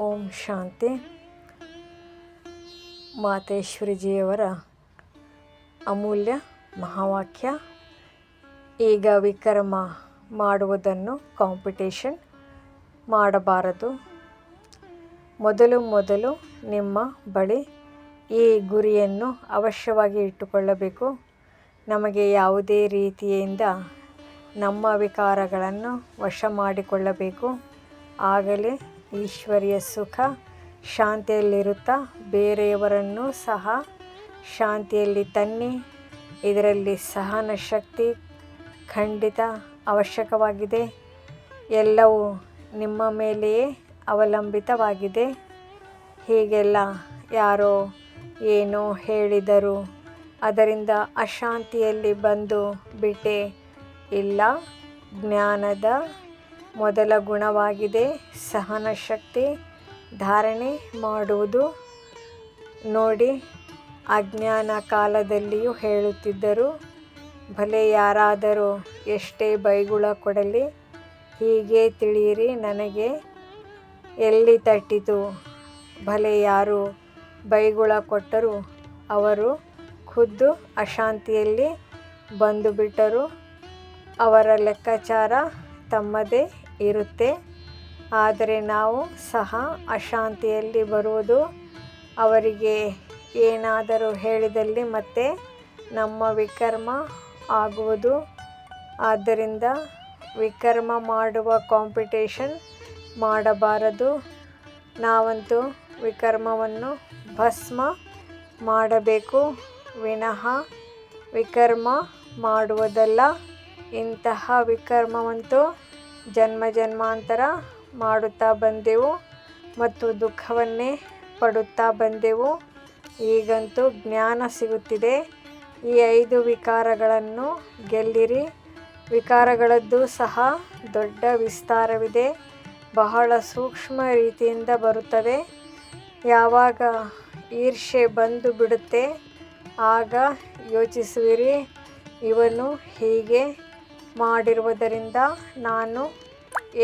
ಓಂ ಶಾಂತಿ. ಮಾತೇಶ್ವರಿಜಿಯವರ ಅಮೂಲ್ಯ ಮಹಾವಾಕ್ಯ. ಈಗ ವಿಕರ್ಮ ಮಾಡುವುದನ್ನು ಕಾಂಪಿಟೇಷನ್ ಮಾಡಬಾರದು. ಮೊದಲು ನಿಮ್ಮ ಬಳಿ ಈ ಗುರಿಯನ್ನು ಅವಶ್ಯವಾಗಿ ಇಟ್ಟುಕೊಳ್ಳಬೇಕು. ನಮಗೆ ಯಾವುದೇ ರೀತಿಯಿಂದ ನಮ್ಮ ವಿಕಾರಗಳನ್ನು ವಶ ಮಾಡಿಕೊಳ್ಳಬೇಕು. ಆಗಲೇ ಈಶ್ವರಿಯ ಸುಖ ಶಾಂತಿಯಲ್ಲಿರುತ್ತಾ ಬೇರೆಯವರನ್ನು ಸಹ ಶಾಂತಿಯಲ್ಲಿ ತನ್ನಿ. ಇದರಲ್ಲಿ ಸಹನ ಶಕ್ತಿ ಖಂಡಿತ ಅವಶ್ಯಕವಾಗಿದೆ. ಎಲ್ಲವೂ ನಿಮ್ಮ ಮೇಲೆಯೇ ಅವಲಂಬಿತವಾಗಿದೆ. ಹೀಗೆಲ್ಲ ಯಾರೋ ಏನೋ ಹೇಳಿದರು, ಅದರಿಂದ ಅಶಾಂತಿಯಲ್ಲಿ ಬಂದು ಬಿಟ್ಟೆ. ಇಲ್ಲ, ಜ್ಞಾನದ ಮೊದಲ ಗುಣವಾಗಿದೆ ಸಹನ ಶಕ್ತಿ ಧಾರಣೆ ಮಾಡುವುದು. ನೋಡಿ, ಅಜ್ಞಾನ ಕಾಲದಲ್ಲಿಯೂ ಹೇಳುತ್ತಿದ್ದರು, ಭಲೆ ಯಾರಾದರೂ ಎಷ್ಟೇ ಬೈಗುಳ ಕೊಡಲಿ, ಹೀಗೆ ತಿಳಿಯಿರಿ, ನನಗೆ ಎಲ್ಲಿ ತಟ್ಟಿತು. ಭಲೆ ಯಾರು ಬೈಗುಳ ಕೊಟ್ಟರು, ಅವರು ಖುದ್ದು ಅಶಾಂತಿಯಲ್ಲಿ ಬಂದುಬಿಟ್ಟರು. ಅವರ ಲೆಕ್ಕಾಚಾರ ತಮ್ಮದೇ ಇರುತ್ತೆ. ಆದರೆ ನಾವು ಸಹ ಅಶಾಂತಿಯಲ್ಲಿ ಬರುವುದು. ಅವರಿಗೆ ಏನಾದರೂ ಹೇಳಿದಲ್ಲಿ ಮತ್ತೆ ನಮ್ಮ ವಿಕರ್ಮ ಆಗುವುದು. ಆದ್ದರಿಂದ ವಿಕರ್ಮ ಮಾಡುವ ಕಾಂಪಿಟೇಷನ್ ಮಾಡಬಾರದು. ನಾವಂತೂ ವಿಕರ್ಮವನ್ನು ಭಸ್ಮ ಮಾಡಬೇಕು ವಿನಃ ವಿಕರ್ಮ ಮಾಡುವುದಲ್ಲ. ಇಂತಹ ವಿಕರ್ಮವಂತೂ ಜನ್ಮ ಜನ್ಮಾಂತರ ಮಾಡುತ್ತಾ ಬಂದೆವು ಮತ್ತು ದುಃಖವನ್ನೇ ಪಡುತ್ತಾ ಬಂದೆವು. ಈಗಂತೂ ಜ್ಞಾನ ಸಿಗುತ್ತಿದೆ. ಈ 5 ವಿಕಾರಗಳನ್ನು ಗೆಲ್ಲಿರಿ. ವಿಕಾರಗಳದ್ದು ಸಹ ದೊಡ್ಡ ವಿಸ್ತಾರವಿದೆ. ಬಹಳ ಸೂಕ್ಷ್ಮ ರೀತಿಯಿಂದ ಬರುತ್ತದೆ. ಯಾವಾಗ ಈರ್ಷೆ ಬಂದು ಬಿಡುತ್ತೆ, ಆಗ ಯೋಚಿಸುವಿರಿ, ಇವನು ಹೀಗೆ ಮಾಡಿರುವುದರಿಂದ ನಾನು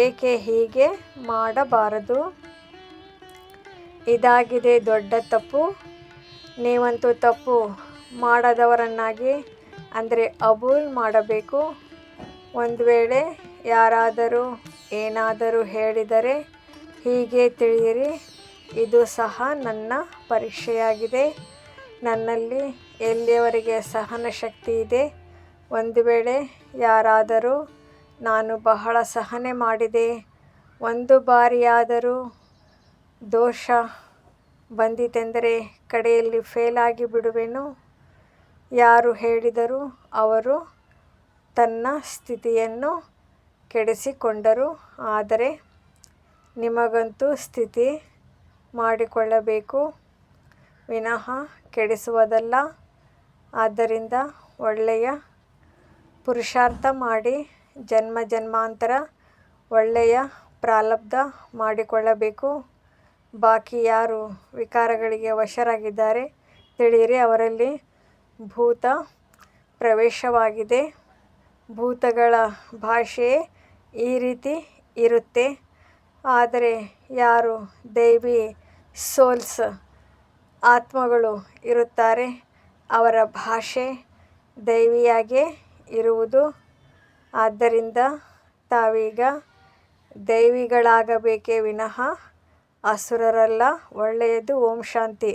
ಏಕೆ ಹೀಗೆ ಮಾಡಬಾರದು. ಇದಾಗಿದೆ ದೊಡ್ಡ ತಪ್ಪು. ನೀವಂತೂ ತಪ್ಪು ಮಾಡದವರನ್ನಾಗಿ ಅಂದರೆ ಅಬೂಲ್ ಮಾಡಬೇಕು. ಒಂದು ವೇಳೆ ಯಾರಾದರೂ ಏನಾದರೂ ಹೇಳಿದರೆ ಹೀಗೆ ತಿಳಿಯಿರಿ, ಇದು ಸಹ ನನ್ನ ಪರೀಕ್ಷೆಯಾಗಿದೆ. ನನ್ನಲ್ಲಿ ಎಲ್ಲಿಯವರೆಗೆ ಸಹನ ಶಕ್ತಿ ಇದೆ. ಒಂದು ವೇಳೆ ಯಾರಾದರೂ ನಾನು ಬಹಳ ಸಹನೆ ಮಾಡಿದೆ, ಒಂದು ಬಾರಿಯಾದರೂ ದೋಷ ಬಂದಿತೆಂದರೆ ಕಡೆಯಲ್ಲಿ ಫೇಲಾಗಿ ಬಿಡುವೆನು. ಯಾರು ಹೇಳಿದರು, ಅವರು ತನ್ನ ಸ್ಥಿತಿಯನ್ನು ಕೆಡಿಸಿಕೊಂಡರು. ಆದರೆ ನಿಮಗಂತೂ ಸ್ಥಿತಿ ಮಾಡಿಕೊಳ್ಳಬೇಕು ವಿನಃ ಕೆಡಿಸುವುದಲ್ಲ. ಆದ್ದರಿಂದ ಒಳ್ಳೆಯ ಪುರುಷಾರ್ಥ ಮಾಡಿ ಜನ್ಮ ಜನ್ಮಾಂತರ ಒಳ್ಳೆಯ ಪ್ರಾರಬ್ಧ ಮಾಡಿಕೊಳ್ಳಬೇಕು. ಬಾಕಿ ಯಾರು ವಿಕಾರಗಳಿಗೆ ವಶರಾಗಿದ್ದಾರೆ ತಿಳಿಯಿರಿ, ಅವರಲ್ಲಿ ಭೂತ ಪ್ರವೇಶವಾಗಿದೆ. ಭೂತಗಳ ಭಾಷೆಯೇ ಈ ರೀತಿ ಇರುತ್ತೆ. ಆದರೆ ಯಾರು ದೈವಿ ಸೋಲ್ಸ್ ಆತ್ಮಗಳು ಇರುತ್ತಾರೆ, ಅವರ ಭಾಷೆ ದೈವಿಯಾಗೇ ಇರುವುದು. ಆದ್ದರಿಂದ ತಾವೀಗ ದೈವಿಗಳಾಗಬೇಕೇ ವಿನಃ ಅಸುರರಲ್ಲ. ಒಳ್ಳೆಯದು. ಓಂ ಶಾಂತಿ.